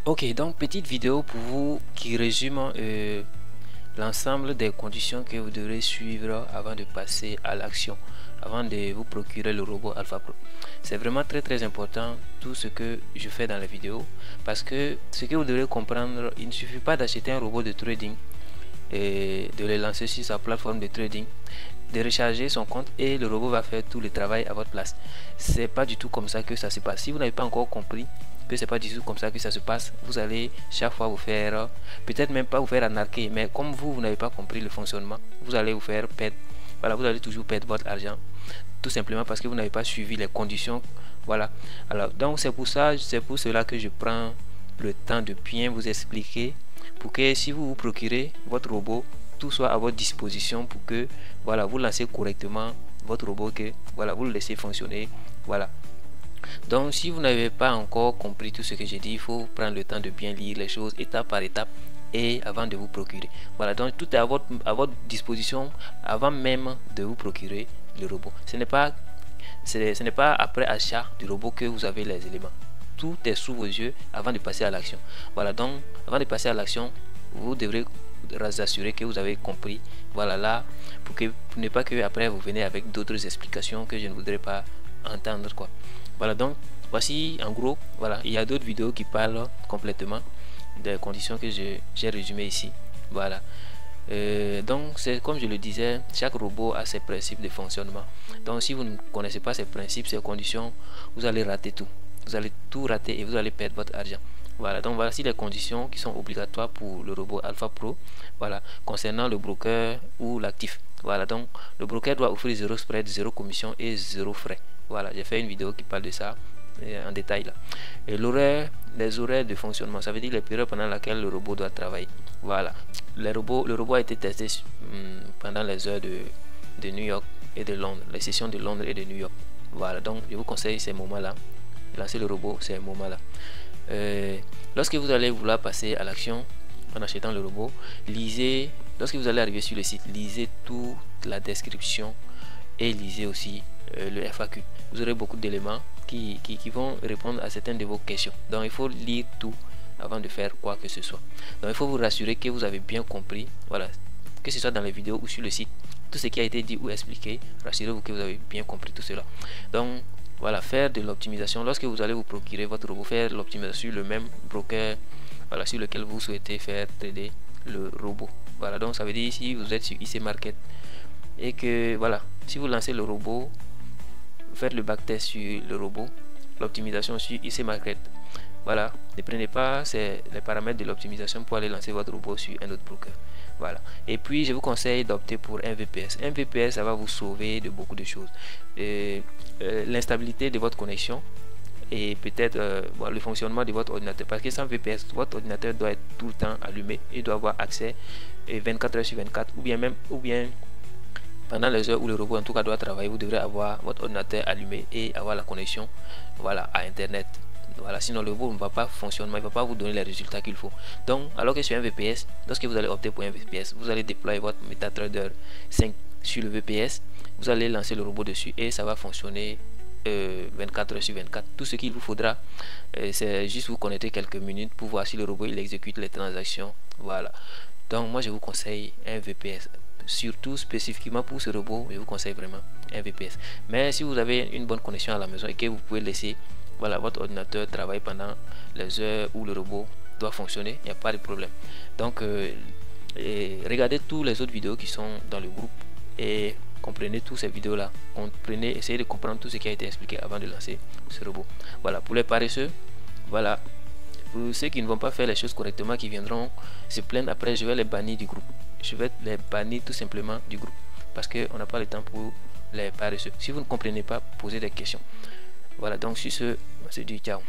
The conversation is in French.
Ok, donc petite vidéo pour vous qui résume l'ensemble des conditions que vous devrez suivre avant de passer à l'action, avant de vous procurer le robot Alpha Pro. C'est vraiment très important tout ce que je fais dans la vidéo, parce que ce que vous devrez comprendre, il ne suffit pas d'acheter un robot de trading et de le lancer sur sa plateforme de trading, de recharger son compte et le robot va faire tout le travail à votre place. C'est pas du tout comme ça que ça se passe. Si vous n'avez pas encore compris que c'est pas du tout comme ça que ça se passe, vous allez chaque fois vous faire, peut-être même pas vous faire arnaquer, mais comme vous n'avez pas compris le fonctionnement, vous allez vous faire perdre, voilà, vous allez toujours perdre votre argent, tout simplement parce que vous n'avez pas suivi les conditions. Voilà, alors donc c'est pour cela que je prends le temps de bien vous expliquer, pour que si vous vous procurez votre robot, tout soit à votre disposition, pour que voilà, vous lancez correctement votre robot, que voilà, vous le laissez fonctionner. Voilà, donc si vous n'avez pas encore compris tout ce que j'ai dit, il faut prendre le temps de bien lire les choses étape par étape et avant de vous procurer. Voilà, donc tout est à votre disposition avant même de vous procurer le robot. Ce n'est pas après achat du robot que vous avez les éléments. Tout est sous vos yeux avant de passer à l'action. Voilà, donc avant de passer à l'action, vous devrez vous assurer que vous avez compris. Voilà, là, pour ne pas que après vous venez avec d'autres explications que je ne voudrais pas entendre, quoi. Voilà, donc voici en gros, voilà, il y a d'autres vidéos qui parlent complètement des conditions que j'ai résumées ici. Voilà, donc c'est comme je le disais, chaque robot a ses principes de fonctionnement. Donc si vous ne connaissez pas ces principes, ces conditions, vous allez rater tout. Vous allez tout rater et vous allez perdre votre argent. Voilà, donc voici les conditions qui sont obligatoires pour le robot Alpha Pro. Voilà, concernant le broker ou l'actif. Voilà, donc le broker doit offrir 0 spread, 0 commission et 0 frais. Voilà, j'ai fait une vidéo qui parle de ça en détail là. Et les horaires de fonctionnement, ça veut dire les périodes pendant lesquelles le robot doit travailler. Voilà, le robot a été testé pendant les heures de New York et de Londres, les sessions de Londres et de New York. Voilà, donc je vous conseille ces moments là, lancer le robot ces moments là. Lorsque vous allez vouloir passer à l'action en achetant le robot, lisez, lorsque vous allez arriver sur le site, lisez toute la description et lisez aussi le FAQ. Vous aurez beaucoup d'éléments qui vont répondre à certaines de vos questions. Donc il faut lire tout avant de faire quoi que ce soit. Donc il faut vous rassurer que vous avez bien compris, voilà, que ce soit dans les vidéos ou sur le site, tout ce qui a été dit ou expliqué, rassurez-vous que vous avez bien compris tout cela. Donc voilà, faire de l'optimisation lorsque vous allez vous procurer votre robot, faire l'optimisation sur le même broker, voilà, sur lequel vous souhaitez faire trader le robot. Voilà, donc ça veut dire si vous êtes sur IC Market et que voilà, si vous lancez le robot, faites le backtest sur le robot, l'optimisation sur IC Market. Voilà, ne prenez pas les paramètres de l'optimisation pour aller lancer votre robot sur un autre broker. Voilà, et puis je vous conseille d'opter pour un VPS. Un VPS, ça va vous sauver de beaucoup de choses, l'instabilité de votre connexion et peut-être le fonctionnement de votre ordinateur, parce que sans VPS votre ordinateur doit être tout le temps allumé et doit avoir accès 24 heures sur 24, ou bien pendant les heures où le robot en tout cas doit travailler, vous devrez avoir votre ordinateur allumé et avoir la connexion, voilà, à internet. Voilà, sinon le robot ne va pas fonctionner, il ne va pas vous donner les résultats qu'il faut. Donc alors que sur un VPS, lorsque vous allez opter pour un VPS, vous allez déployer votre MetaTrader 5 sur le VPS, vous allez lancer le robot dessus et ça va fonctionner 24 heures sur 24. Tout ce qu'il vous faudra, c'est juste vous connecter quelques minutes pour voir si le robot il exécute les transactions. Voilà, donc moi je vous conseille un VPS. Surtout spécifiquement pour ce robot, je vous conseille vraiment un VPS. Mais si vous avez une bonne connexion à la maison et que vous pouvez laisser, voilà, votre ordinateur travaille pendant les heures où le robot doit fonctionner, il n'y a pas de problème. Donc regardez tous les autres vidéos qui sont dans le groupe et comprenez toutes ces vidéos là, essayez de comprendre tout ce qui a été expliqué avant de lancer ce robot. Voilà, pour les paresseux, voilà, pour ceux qui ne vont pas faire les choses correctement, qui viendront se plaindre après, je vais les bannir du groupe. Je vais les bannir tout simplement du groupe, parce qu'on n'a pas le temps pour les paresseux. Si vous ne comprenez pas, posez des questions. Voilà, donc sur ce, on se dit ciao.